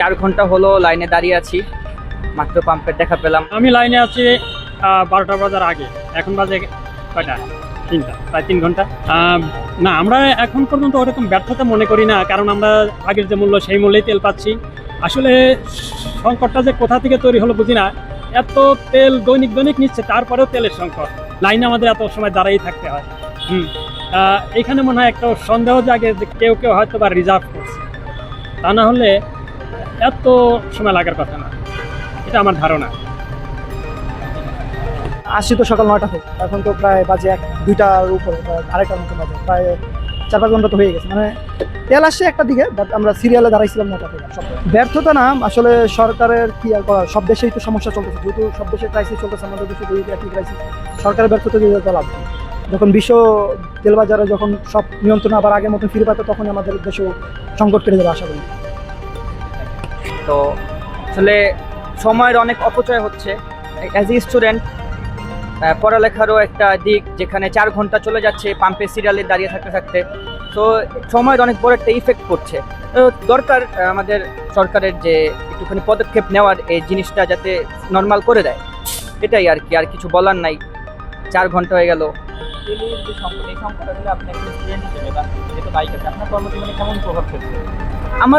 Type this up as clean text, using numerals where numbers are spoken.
4 ঘন্টা হলো লাইনে দাঁড়িয়ে আছি, মাত্র পাম্পের দেখা পেলাম। আমি লাইনে আছি 12টা বাজার আগে, এখন বাজে কয়টা? 3টা, প্রায় 3 ঘন্টা। না, আমরা এখন পর্যন্ত ওরকম ব্যর্থতা মনে করি না, কারণ আমরা আগের যে মূল্য সেই মূল্যেই তেল পাচ্ছি। আসলে সংকটটা যে কোথা থেকে তৈরি হলো বুঝি না। এত তেল দৈনিক দৈনিক নিচ্ছে, তারপরেও তেলের সংকট, লাইনে আমাদের এত সময় দাঁড়িয়েই থাকতে হয়। এইখানে মনে হয় একটা সন্দেহ জাগে যে কেউ কেউ হয়তো বা রিজার্ভ করছে, তা না হলে এত সময় লাগার কথা না, এটা আমার ধারণা। আসছি তো সকাল 9টা থেকে, এখন তো প্রায় বাজে 2টার উপরে, আড়াইটার মতো বাজে, প্রায় 4-5 ঘন্টা তো হয়ে গেছে। মানে তেল আসছে একটা দিকে, বাট আমরা সিরিয়ালে দাঁড়াইছিলাম 9টা থেকে। ব্যর্থতা না, আসলে সরকারের কি আর করার, সব দেশেই তো সমস্যা চলতেছে, যেহেতু সব দেশে ক্রাইসিস চলতেছে, আমাদের দেশে একই ক্রাইসিস। সরকারের ব্যর্থতা দিয়ে তো লাভ নেই। যখন বিশ্ব তেল বাজারে যখন সব নিয়ন্ত্রণ আবার আগের মতন ফিরে পাবে, তখন আমাদের দেশেও সংকট কেটে যাবে আশা করি। তো আসলে সময়ের অনেক অপচয় হচ্ছে। অ্যাজ এ স্টুডেন্ট, পড়ালেখারও একটা দিক, যেখানে 4 ঘন্টা চলে যাচ্ছে পাম্পে সিরিয়ালে দাঁড়িয়ে থাকতে থাকতে। তো সময়ের অনেক বড় একটা ইফেক্ট পড়ছে। তো দরকার আমাদের সরকারের যে একটুখানি পদক্ষেপ নেওয়ার, এই জিনিসটা যাতে নর্মাল করে দেয়, এটাই আর কি, আর কিছু বলার নাই। 4 ঘন্টা হয়ে গেল। তেলের যে সংকট, এই সংকট আসলে আপনি একটা স্টুডেন্ট হিসেবে বা যেহেতু বাইক আছে, আপনার কর্মজীবনে কেমন প্রভাব ফেলছে? আমার